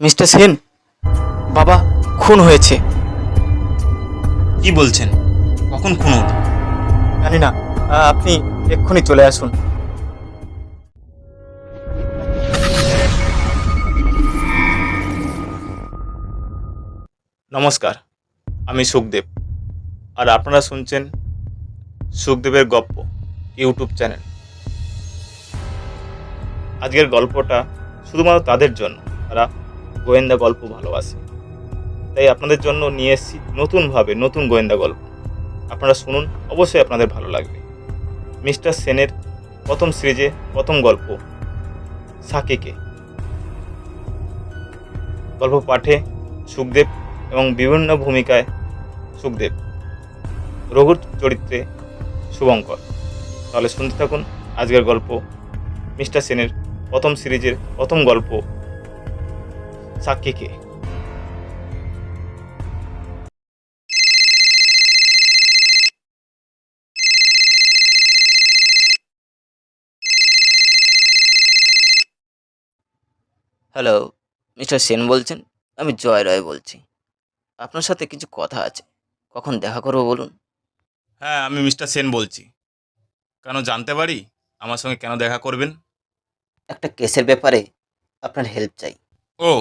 Mister Sen, বাবা খুন হয়েছে। কি বলছেন? কখন খুন হলো? জানি না, আপনি এক্ষুনি চলে আসুন। নমস্কার, আমি সুখদেব, আর আপনারা শুনছেন সুখদেবের গপ্প ইউটিউব চ্যানেল। আজকের গল্পটা শুধুমাত্র তাদের জন্য যারা গোয়েন্দা গল্প ভালোবাসে। তাই আপনাদের জন্য নিয়ে এসেছি নতুনভাবে নতুন গোয়েন্দা গল্প। আপনারা শুনুন, অবশ্যই আপনাদের ভালো লাগবে। মিস্টার সেনের প্রথম সিরিজে প্রথম গল্প সাকিকে। গল্প পাঠে সুখদেব এবং বিভিন্ন ভূমিকায় সুখদেব, রঘুর চরিত্রে শুভঙ্কর। তাহলে শুনতে থাকুন আজকের গল্প, মিস্টার সেনের প্রথম সিরিজের প্রথম গল্প সাক্ষীকে। হ্যালো, মিস্টার সেন বলছেন? আমি জয় রয় বলছি। আপনার সাথে কিছু কথা আছে। কখন দেখা করবো বলুন? হ্যাঁ, আমি মিস্টার সেন বলছি। কেন জানতে পারি আমার সঙ্গে কেন দেখা করবেন? একটা কেসের ব্যাপারে আপনার হেল্প চাই। ও,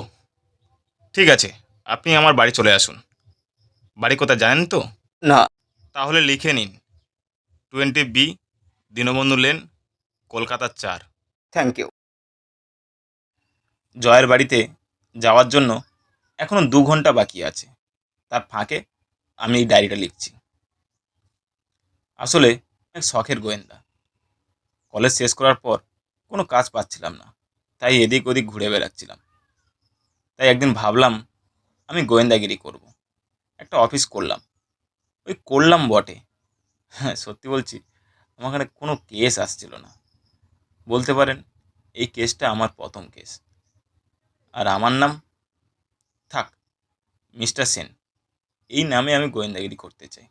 ঠিক আছে, আপনি আমার বাড়ি চলে আসুন। বাড়ি কোথায় জানেন তো? না। তাহলে লিখে নিন, 20B Dinabandhu lane, Kolkata 4। Thank you. জয়ের বাড়িতে যাওয়ার জন্য এখনও 2 ঘন্টা বাকি আছে। তার ফাঁকে আমি এই ডায়েরিটা লিখছি। আসলে এক শখের গোয়েন্দা। কলেজ শেষ করার পর কোনো কাজ পাচ্ছিলাম না, তাই এদিক ওদিক ঘুরে বেড়াচ্ছিলাম। তাই একদিন ভাবলাম আমি গোয়েন্দাগিরি করব। একটা অফিস করলাম। ওই করলাম বটে, হ্যাঁ সত্যি বলছি, আমার এখানে কোনো কেস আসছিল না। বলতে পারেন এই কেসটা আমার প্রথম কেস। আর আমার নাম থাক, মিস্টার সেন। এই নামে আমি গোয়েন্দাগিরি করতে চাই।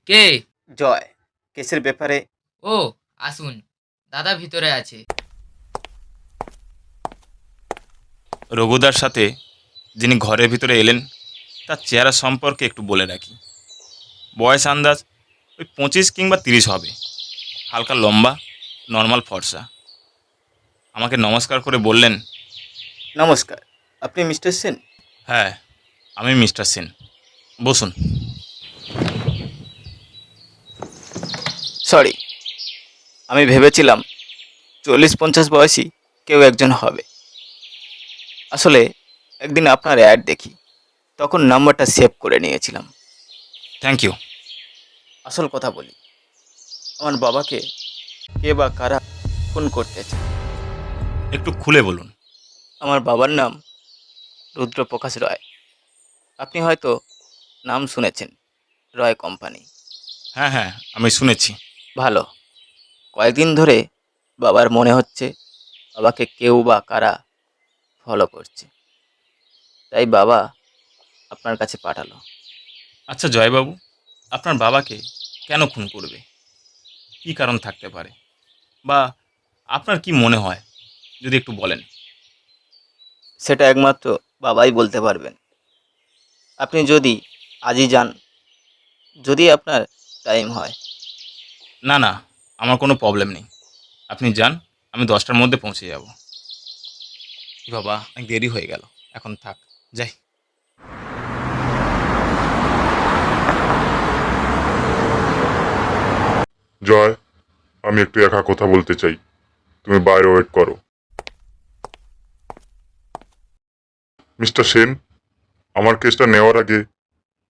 কে? জয়, কেসের ব্যাপারে। ও, আসুন, দাদা ভিতরে আছে। রঘুদার সাথে যিনি ঘরের ভিতরে এলেন তার চেহারা সম্পর্কে একটু বলে রাখি। বয়স আন্দাজ ওই 25 কিংবা 30 হবে। হালকা লম্বা, নর্মাল ফর্সা। আমাকে নমস্কার করে বললেন, নমস্কার, আপনি মিস্টার সেন? হ্যাঁ, আমি মিস্টার সেন, বসুন। সরি, আমি ভেবেছিলাম 40-50 বয়সী কেউ একজন হবে। আসলে একদিন আপনার অ্যাড দেখি, তখন নাম্বারটা সেভ করে নিয়েছিলাম। Thank you. আসল কথা বলি, আমার বাবাকে কে বা কারা খুন করতে চায়। একটু খুলে বলুন। আমার বাবার নাম রুদ্রপ্রকাশ রয়। আপনি হয়তো নাম শুনেছেন, রয় কোম্পানি। হ্যাঁ হ্যাঁ, আমি শুনেছি। ভালো। কয়েকদিন ধরে বাবার মনে হচ্ছে বাবাকে কেউ বা কারা ফলো করছে। তাই বাবা আপনার কাছে পাঠালো। আচ্ছা জয়বাবু, আপনার বাবাকে কেন খুন করবে? কী কারণ থাকতে পারে, বা আপনার কি মনে হয়, যদি একটু বলেন। সেটা একমাত্র বাবাই বলতে পারবেন। আপনি যদি আজই যান, যদি আপনার টাইম হয়। না না, আমার কোনো প্রবলেম নেই। আপনি যান, আমি 10টার মধ্যে পৌঁছে যাব। কি বাবা, অনেক দেরি হয়ে গেল, এখন থাক, যাই। জয়, আমি একটু একা কথা বলতে চাই। তুমি বাইরে ওয়েট করো। মিস্টার সেন, আমার কেসটা নেওয়ার আগে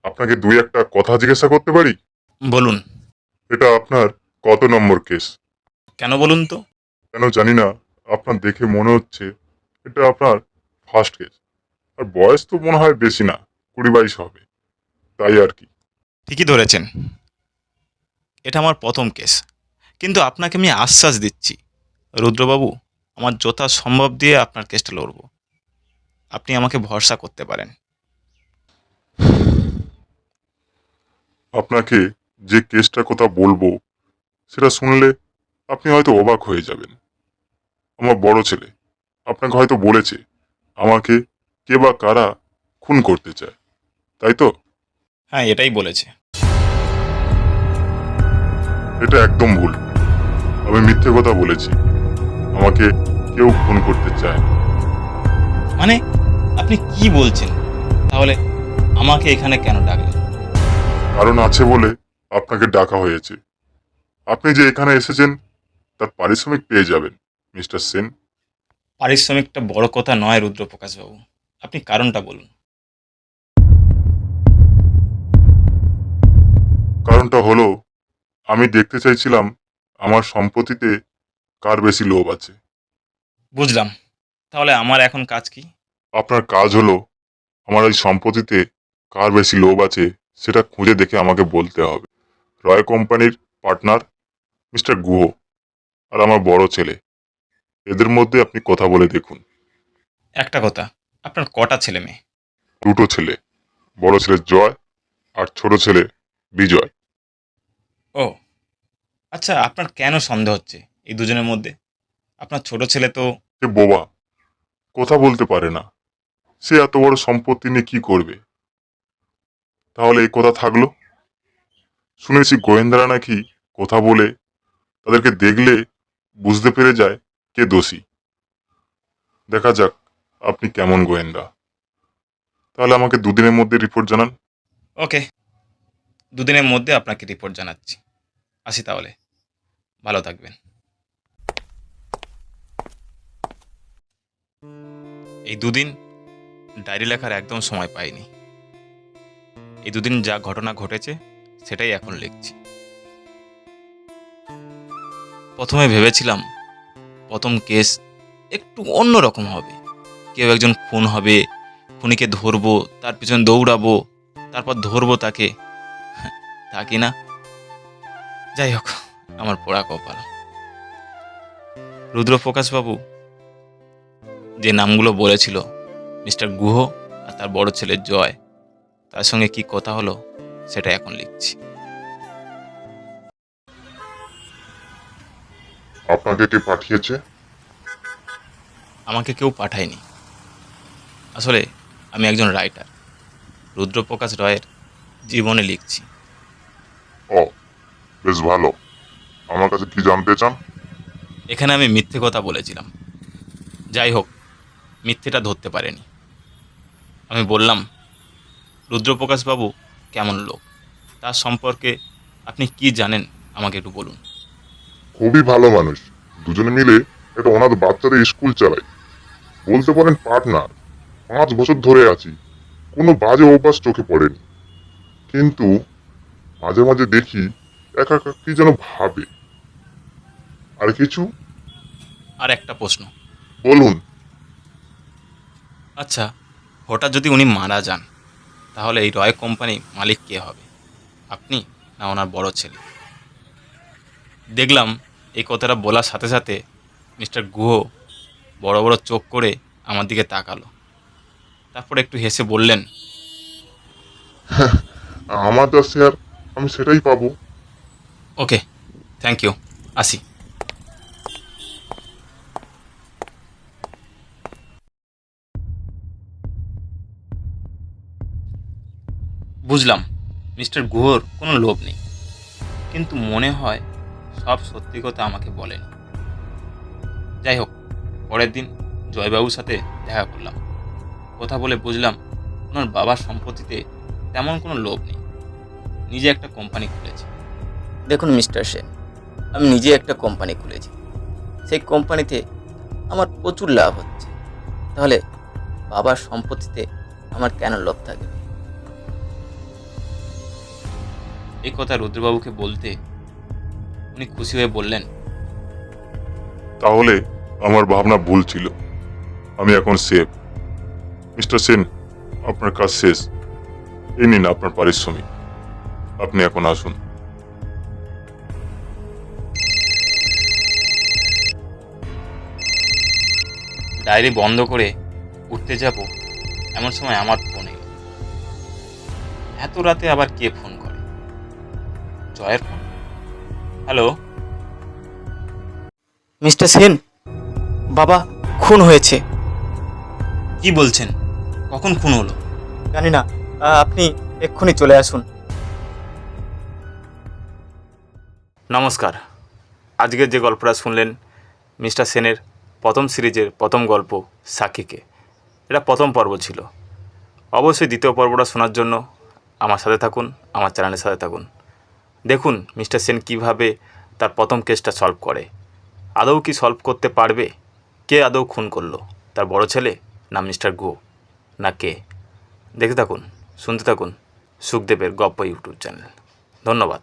আপনাকে দুই একটা কথা জিজ্ঞাসা করতে পারি? বলুন। এটা আপনার কত নম্বর কেস? কেন বলুন তো? কেন জানি না, আপনার দেখে মনে হচ্ছে এটা আপনার ফার্স্ট কেস। আর বয়স তো মনে হয় বেশি না, 20-22 হবে, তাই আর কি। ঠিকই ধরেছেন, এটা আমার প্রথম কেস। কিন্তু আপনাকে আমি আশ্বাস দিচ্ছি রুদ্রবাবু, আমার যথা সম্ভব দিয়ে আপনার কেসটা লড়ব। আপনি আমাকে ভরসা করতে পারেন। আপনাকে যে কেসটার কথা বলবো সেটা শুনলে আপনি হয়তো অবাক হয়ে যাবেন। আমার বড় ছেলে আপনাকে হয়তো বলেছে আমাকে কে বা কারা খুন করতে চায়, তাই তো? হ্যাঁ, এটাই বলেছে। এটা একদম ভুল। আমি মিথ্যে কথা বলেছি। আমাকে কেউ খুন করতে চায় না। মানে আপনি কি বলছেন? তাহলে আমাকে এখানে কেন ডাকলেন? কারণ আছে বলে আপনাকে ডাকা হয়েছে। আপনি যে এখানে এসেছেন তার পারিশ্রমিক পেয়ে যাবেন মিস্টার সেন। পারিশ্রমিকটা বড় কথা নয় রুদ্রপ্রকাশবাবু, আপনি কারণটা বলুন। কারণটা হলো আমি দেখতে চাইছিলাম আমার সম্পত্তিতে কার বেশি লোভ আছে। বুঝলাম। তাহলে আমার এখন কাজ কি? আপনার কাজ হলো আমার এই সম্পত্তিতে কার বেশি লোভ আছে সেটা খুঁজে দেখে আমাকে বলতে হবে। রয় কোম্পানির পার্টনার মিস্টার গুহ আর আমার বড় ছেলে, এদের মধ্যে আপনি কথা বলে দেখুন। একটা কথা, আপনার কটা ছেলে মেয়ে? দুটো ছেলে, বড় ছেলে জয় আর ছোট ছেলে বিজয়। ও আচ্ছা, আপনার কেন সন্দেহ হচ্ছে এই দুজনের মধ্যে? আপনার ছোট ছেলে তো... সে বোবা, কথা বলতে পারে না। সে এত বড় সম্পত্তি নিয়ে কি করবে? তাহলে এই কথা থাকলো। শুনেছি গোয়েন্দারা নাকি কথা বলে তাদেরকে দেখলে বুঝতে পেরে যায় কে দোষী। দেখা যাক আপনি কেমন গোয়েন্দা। তাহলে আমাকে দুদিনের মধ্যে রিপোর্ট জানান। ওকে, দুদিনের মধ্যে আপনাকে রিপোর্ট জানাচ্ছি। আসি তাহলে, ভালো থাকবেন। এই দুদিন ডায়েরি লেখার একদম সময় পাইনি। এই দুদিন যা ঘটনা ঘটেছে সেটাই এখন লিখছি। প্রথমে ভেবেছিলাম প্রথম কেস একটু অন্যরকম হবে, কেউ একজন খুন হবে, খুনিকে ধরবো, তার পিছনে দৌড়াবো, তারপর ধরবো তাকে। তা কি না? যাই হোক, আমার পোড়া কপাল। রুদ্রপ্রকাশবাবু যে নামগুলো বলেছিল, মিস্টার গুহ আর তার বড় ছেলে জয়, তার সঙ্গে কি কথা হলো সেটা এখন লিখছি। আপনাকে কে পাঠিয়েছে? আমাকে কেউ পাঠায়নি। আসলে আমি একজন রাইটার, রুদ্রপ্রকাশ রয়ের জীবনে লিখছি। ও, বেশ ভালো। আমার কাছে কি জানতে চান? এখানে আমি মিথ্যে কথা বলেছিলাম। যাই হোক, মিথ্যেটা ধরতে পারেনি। আমি বললাম রুদ্রপ্রকাশবাবু কেমন লোক, তার সম্পর্কে আপনি কি জানেন আমাকে একটু বলুন। খুবই ভালো মানুষ। দুজনে মিলে একটা অনাথ বাচ্চাদের স্কুল চালায়। বলতে পারেন পার্টনার। 5 বছর ধরে আছি, কোনো বাজে অভ্যাস চোখে পড়েনি। কিন্তু মাঝে মাঝে দেখি একা একা কি যেন ভাবে। আর কিছু? আর একটা প্রশ্ন। বলুন। আচ্ছা, হঠাৎ যদি উনি মারা যান, তাহলে এই রয় কোম্পানি মালিক কে হবে? আপনি না ওনার বড় ছেলে? দেখলাম এই কথাটা বলার সাথে সাথে মিস্টার গুহ বড় বড় চোখ করে আমার দিকে তাকালো। তারপর একটু হেসে বললেন, আমার যা শেয়ার আমি সেটাই পাবো। ওকে, থ্যাংক ইউ, আসি। বুঝলাম মিস্টার গুহর কোনো লোভ নেই, কিন্তু মনে হয় সব সত্যি কথা আমাকে বলেনি। যাই হোক, পরের দিন জয়বাবুর সাথে দেখা করলাম। কথা বলে বুঝলাম ওনার বাবার সম্পত্তিতে তেমন কোনো লোভ নেই, নিজে একটা কোম্পানি খুলেছে। দেখুন মিস্টার সেন, আমি নিজে একটা কোম্পানি খুলেছি। সেই কোম্পানিতে আমার প্রচুর লাভ হচ্ছে। তাহলে বাবার সম্পত্তিতে আমার কেন লোভ থাকবে? এই কথা রুদ্রবাবুকে বলতে উনি খুশি হয়ে বললেন, তাহলে আমার ভাবনা ভুল ছিল। আমি এখন সেফ। মিস্টার সেন, আপনার কাজ শেষ। এই নিন আপনার পারিশ্রমিক। আপনি এখন আসুন। ডায়েরি বন্ধ করে উঠতে যাব, এমন সময় আমার ফোন এলো। এত রাতে আবার কে ফোন করে? জয়ের ফোন। হ্যালো। মিস্টার সেন, বাবা খুন হয়েছে। কি বলছেন? কখন খুন হলো? জানি না, আপনি এক্ষুনি চলে আসুন। নমস্কার। আজকের যে গল্পটা শুনলেন মিস্টার সেনের প্রথম সিরিজের প্রথম গল্প সাক্ষীকে। এটা প্রথম পর্ব ছিল। অবশ্যই দ্বিতীয় পর্বটা শোনার জন্য আমার সাথে থাকুন, আমার চ্যানেলের সাথে থাকুন। দেখুন মিস্টার সেন কীভাবে তার প্রথম কেসটা সলভ করে। আদৌ কি সলভ করতে পারবে? কে আদৌ খুন করলো? তার বড় ছেলে না মিস্টার গো না কে? দেখতে থাকুন, শুনতে থাকুন সুখদেবের গপ্প ইউটিউব চ্যানেল। ধন্যবাদ।